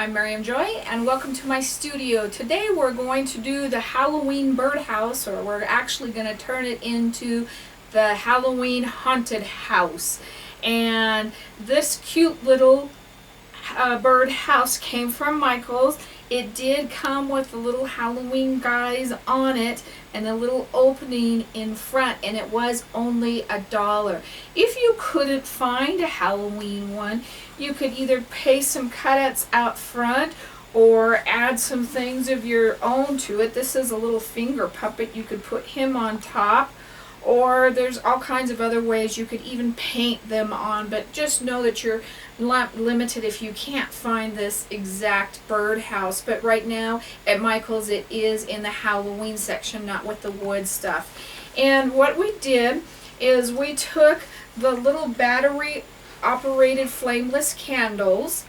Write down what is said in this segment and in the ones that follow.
I'm Miriam Joy and welcome to my studio. Today we're going to do the Halloween birdhouse, or we're actually going to turn it into the Halloween haunted house. And this cute little birdhouse came from Michael's. It did come with the little Halloween guys on it and a little opening in front, and it was only $1. If you couldn't find a Halloween one, you could either pay some cutouts out front or add some things of your own to it. This is a little finger puppet. You could put him on top, or there's all kinds of other ways you could even paint them on, but just know that you're limited if you can't find this exact birdhouse. But right now at Michael's it is in the Halloween section, not with the wood stuff. And what we did is we took the little battery operated flameless candles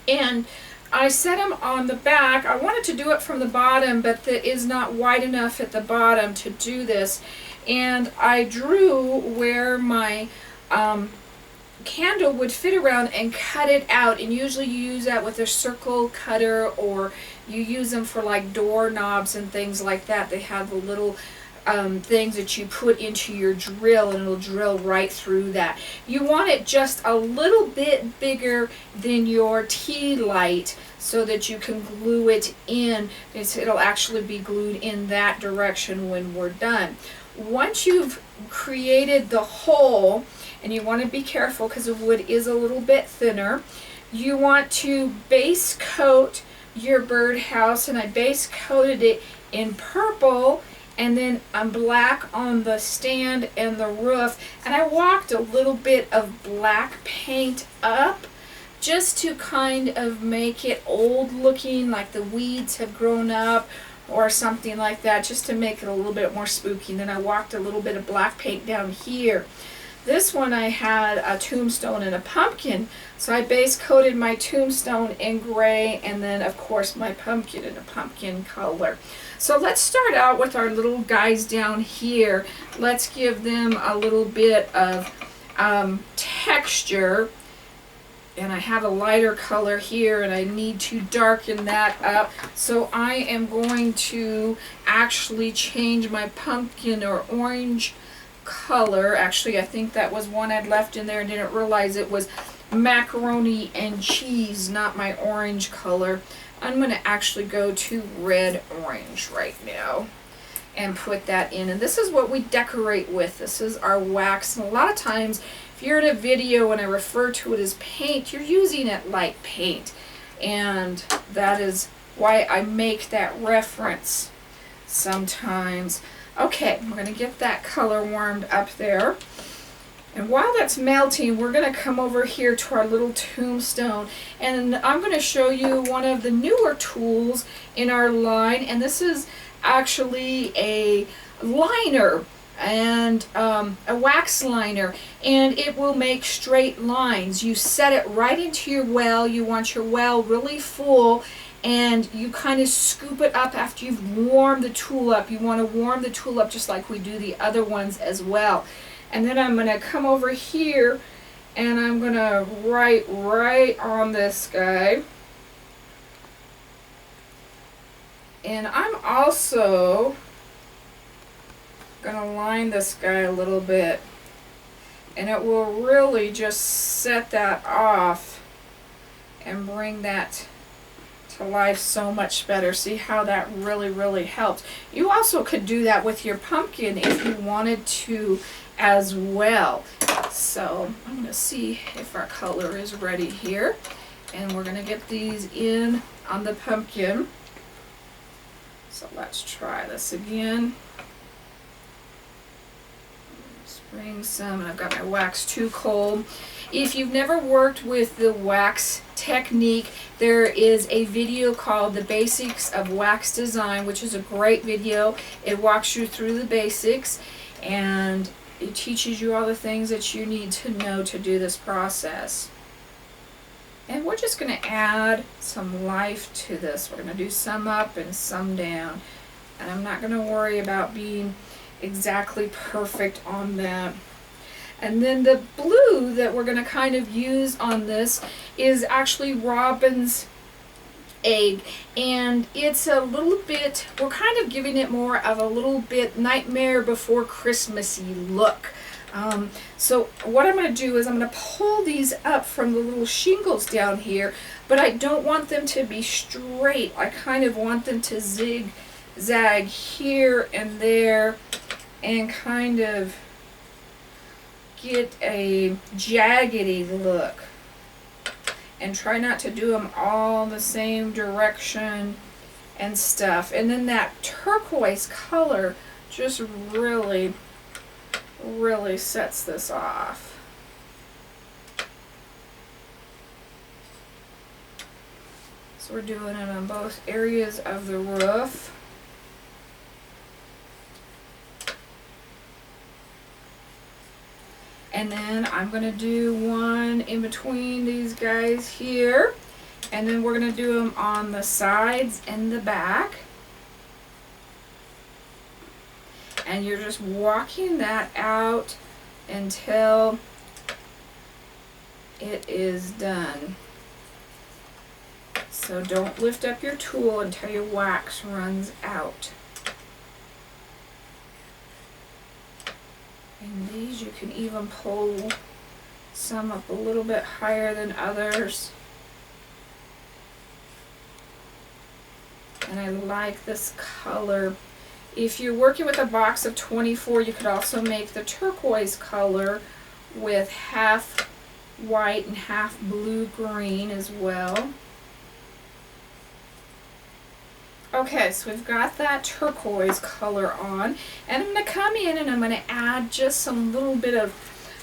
and I set them on the back. I wanted to do it from the bottom, but that is not wide enough at the bottom to do this. And I drew where my candle would fit around and cut it out. And usually you use that with a circle cutter, or you use them for like doorknobs and things like that. They have the little things that you put into your drill, and it'll drill right through that. You want it just a little bit bigger than your tea light so that you can glue it in. It'll actually be glued in that direction when we're done. Once you've created the hole, and you want to be careful because the wood is a little bit thinner, you want to base coat your birdhouse, and I base coated it in purple and then black on the stand and the roof, and I walked a little bit of black paint up just to kind of make it old looking, like the weeds have grown up or something like that, just to make it a little bit more spooky. And then I walked a little bit of black paint down here. This one I had a tombstone and a pumpkin, so I base coated my tombstone in gray, and then of course my pumpkin in a pumpkin color. So let's start out with our little guys down here. Let's give them a little bit of texture. And I have a lighter color here, and I need to darken that up. So I am going to actually change my pumpkin or orange color. Actually, I think that was one I'd left in there and didn't realize it was macaroni and cheese, not my orange color. I'm going to actually go to red orange right now and put that in. And this is what we decorate with. This is our wax. And a lot of times, if you're in a video and I refer to it as paint, you're using it like paint. And that is why I make that reference sometimes. Okay, we're going to get that color warmed up there. And while that's melting, we're going to come over here to our little tombstone. And I'm going to show you one of the newer tools in our line. And this is actually a liner, and a wax liner, and it will make straight lines. You set it right into your well. You want your well really full, and you kind of scoop it up after you've warmed the tool up. You want to warm the tool up just like we do the other ones as well. And then I'm going to come over here and I'm going to write right on this guy. And I'm also going to line this guy a little bit, and it will really just set that off and bring that to life so much better. See how that really helps. You also could do that with your pumpkin if you wanted to as well. So I'm going to see if our color is ready here, and we're going to get these in on the pumpkin. So let's try this again. Bring some, and I've got my wax too cold. If you've never worked with the wax technique, there is a video called The Basics of Wax Design, which is a great video. It walks you through the basics, and it teaches you all the things that you need to know to do this process. And we're just going to add some life to this. We're going to do some up and some down. And I'm not going to worry about being exactly perfect on that. And then the blue that we're going to kind of use on this is actually Robin's egg, and it's a little bit, we're kind of giving it more of a little bit Nightmare Before Christmassy look. So what I'm going to do is I'm going to pull these up from the little shingles down here, but I don't want them to be straight. I kind of want them to zigzag here and there and kind of get a jaggedy look. And try not to do them all the same direction and stuff. And then that turquoise color just really sets this off. So we're doing it on both areas of the roof. And then I'm going to do one in between these guys here. And then we're going to do them on the sides and the back. And you're just walking that out until it is done. So don't lift up your tool until your wax runs out. And these you can even pull some up a little bit higher than others. And I like this color. If you're working with a box of 24, you could also make the turquoise color with half white and half blue-green as well. Okay, so we've got that turquoise color on, and I'm going to come in and I'm going to add just some little bit of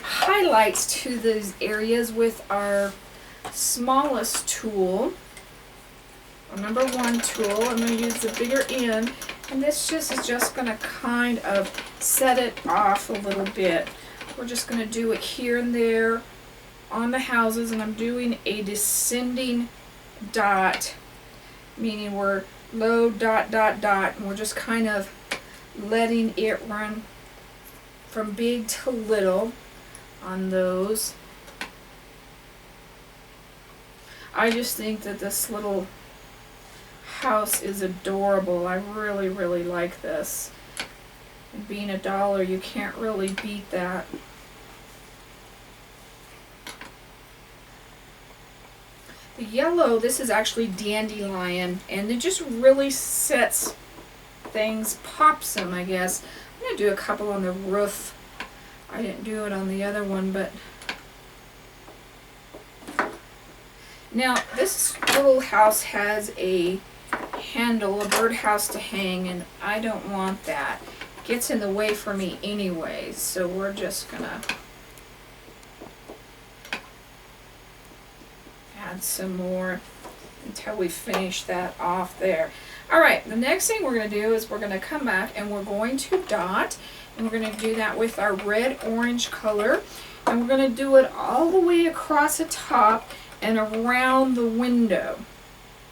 highlights to these areas with our smallest tool, our number 1 tool. I'm going to use the bigger end, and this just is just going to kind of set it off a little bit. We're just going to do it here and there on the houses, and I'm doing a descending dot, meaning we're low dot dot dot, and we're just kind of letting it run from big to little on those. I just think that this little house is adorable. I really like this. And being $1, you can't really beat that. The yellow, this is actually dandelion, and it just really sets things, pops them, I guess. I'm going to do a couple on the roof. I didn't do it on the other one, but... Now, this little house has a handle, a birdhouse to hang, and I don't want that. It gets in the way for me anyways, so we're just going to add some more until we finish that off there. Alright, the next thing we're going to do is we're going to come back and we're going to dot, and we're going to do that with our red-orange color, and we're going to do it all the way across the top and around the window.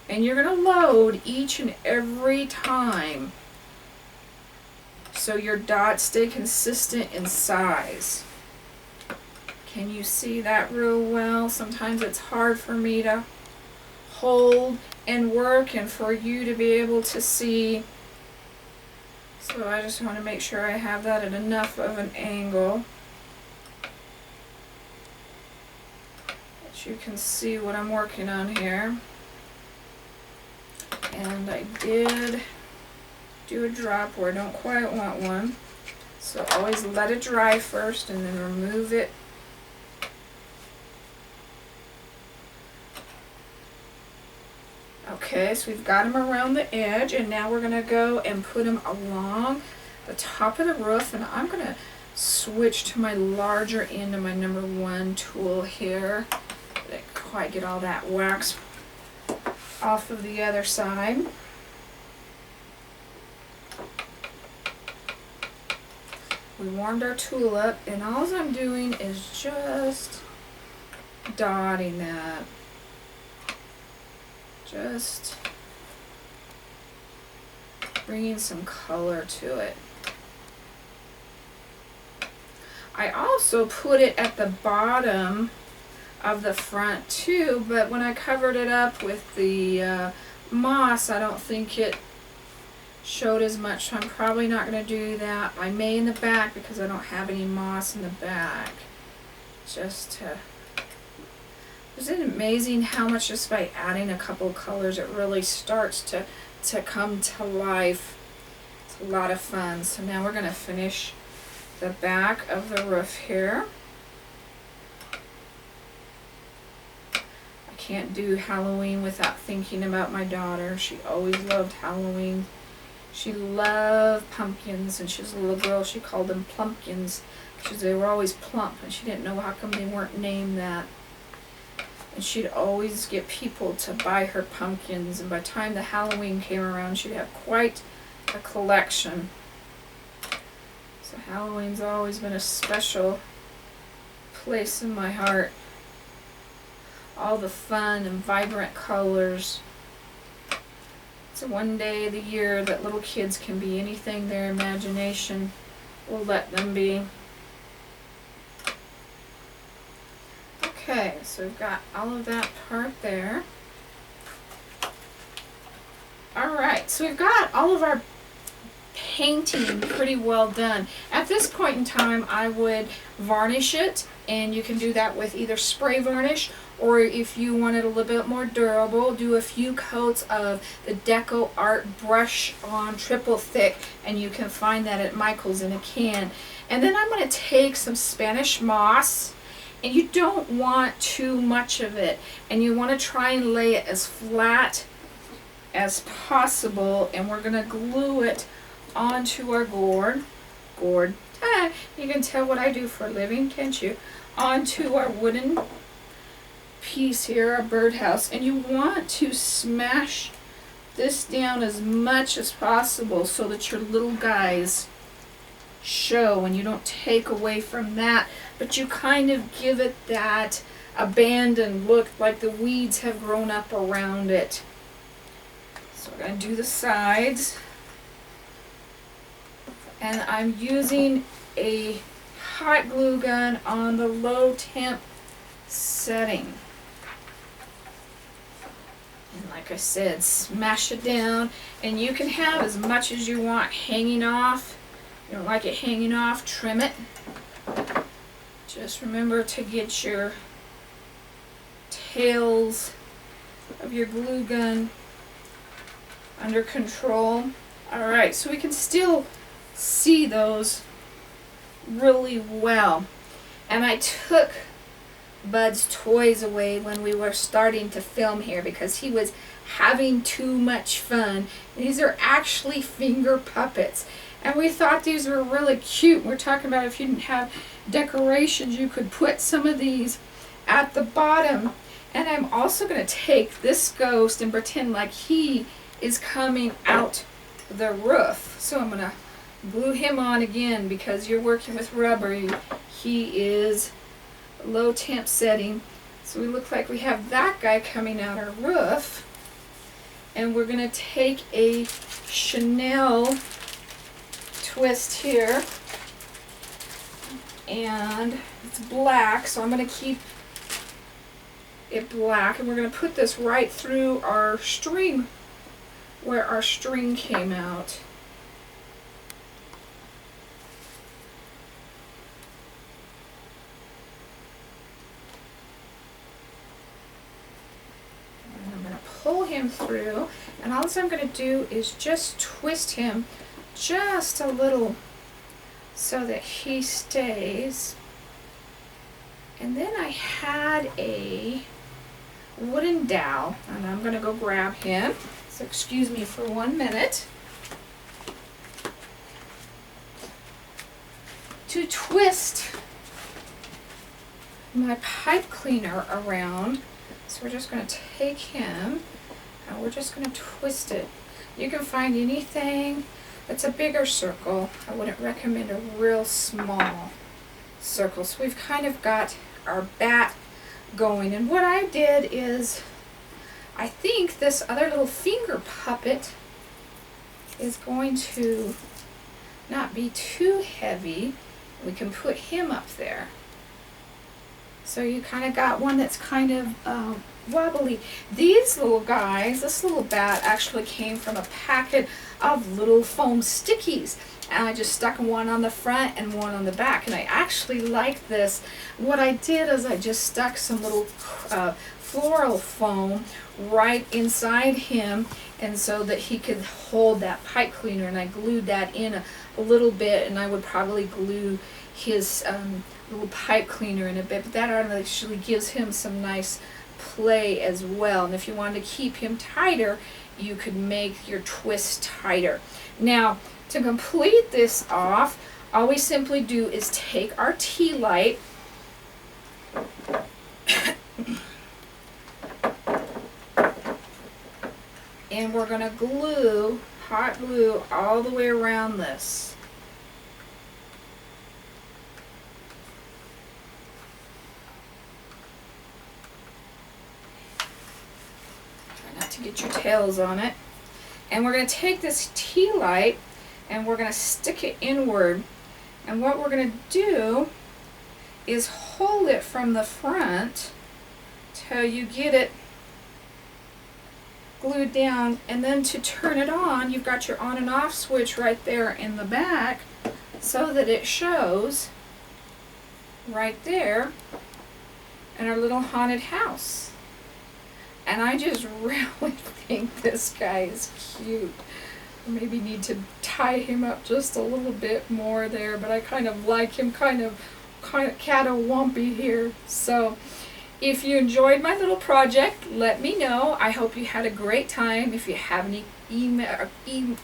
And you're going to load each and every time so your dots stay consistent in size. Can you see that real well? Sometimes it's hard for me to hold and work and for you to be able to see. So I just want to make sure I have that at enough of an angle that you can see what I'm working on here. And I did do a drop where I don't quite want one. So always let it dry first and then remove it. Okay, so we've got them around the edge, and now we're going to go and put them along the top of the roof, and I'm going to switch to my larger end of my number 1 tool here. I didn't quite get all that wax off of the other side. We warmed our tool up, and all I'm doing is just dotting that. Just bringing some color to it. I also put it at the bottom of the front too, but when I covered it up with the moss, I don't think it showed as much, so I'm probably not going to do that. I may in the back because I don't have any moss in the back. Just to, isn't it amazing how much just by adding a couple of colors it really starts to come to life. It's a lot of fun. So now we're going to finish the back of the roof here. I can't do Halloween without thinking about my daughter. She always loved Halloween. She loved pumpkins, and she was a little girl. She called them plumpkins because they were always plump, and she didn't know how come they weren't named that. And she'd always get people to buy her pumpkins, and by the time the Halloween came around, she'd have quite a collection. So Halloween's always been a special place in my heart. All the fun and vibrant colors. It's one day of the year that little kids can be anything their imagination will let them be. Okay, so we've got all of that part there. Alright, so we've got all of our painting pretty well done. At this point in time, I would varnish it, and you can do that with either spray varnish, or if you want it a little bit more durable, do a few coats of the Deco Art brush on triple thick, and you can find that at Michael's in a can. And then I'm going to take some Spanish moss, and you don't want too much of it, and you want to try and lay it as flat as possible, and we're going to glue it onto our gourd. You can tell what I do for a living, can't you? Onto our wooden piece here, our birdhouse, and you want to smash this down as much as possible so that your little guys show, and you don't take away from that, but you kind of give it that abandoned look, like the weeds have grown up around it. So we're going to do the sides, and I'm using a hot glue gun on the low temp setting. And like I said, smash it down, and you can have as much as you want hanging off. You don't like it hanging off, trim it. Just remember to get your tails of your glue gun under control. Alright, so we can still see those really well. And I took Bud's toys away when we were starting to film here because he was having too much fun. These are actually finger puppets, and we thought these were really cute. We're talking about if you didn't have decorations, you could put some of these at the bottom. And I'm also going to take this ghost and pretend like he is coming out the roof. So I'm going to glue him on again because you're working with rubber. He is low temp setting. So we look like we have that guy coming out our roof. And we're going to take a Chanel twist here. And it's black, so I'm going to keep it black. And we're going to put this right through our string, where our string came out. And I'm going to pull him through, and all I'm going to do is just twist him just a little so that he stays. And then I had a wooden dowel, and I'm going to go grab him. So excuse me for 1 minute. To twist my pipe cleaner around. So we're just going to take him and we're just going to twist it. You can find anything that's a bigger circle. I wouldn't recommend a real small circle. So we've kind of got our bat going. And what I did is, I think this other little finger puppet is going to not be too heavy. We can put him up there. So you kind of got one that's kind of wobbly. These little guys, this little bat actually came from a packet of little foam stickies. And I just stuck one on the front and one on the back. And I actually like this. What I did is I just stuck some little floral foam right inside him, and so that he could hold that pipe cleaner. And I glued that in a little bit, and I would probably glue his little pipe cleaner in a bit. But that actually gives him some nice play as well. And if you wanted to keep him tighter, you could make your twist tighter. Now, to complete this off, all we simply do is take our tea light and we're going to glue, hot glue, all the way around this. Try not to get your tails on it. And we're going to take this tea light and we're going to stick it inward. And what we're going to do is hold it from the front till you get it glued down, and then to turn it on, you've got your on and off switch right there in the back so that it shows right there in our little haunted house. And I just really think this guy is cute. Maybe need to tie him up just a little bit more there, but I kind of like him kind of catawampy here. So if you enjoyed my little project, let me know. I hope you had a great time. If you have any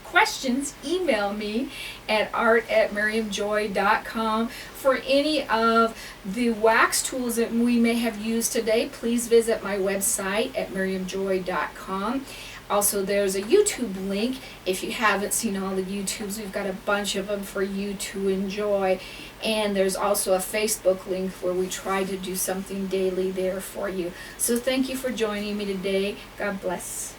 questions, email me at art@miriamjoy.com. For any of the wax tools that we may have used today, please visit my website at miriamjoy.com. Also, there's a YouTube link. If you haven't seen all the YouTubes, we've got a bunch of them for you to enjoy. And there's also a Facebook link where we try to do something daily there for you. So thank you for joining me today. God bless.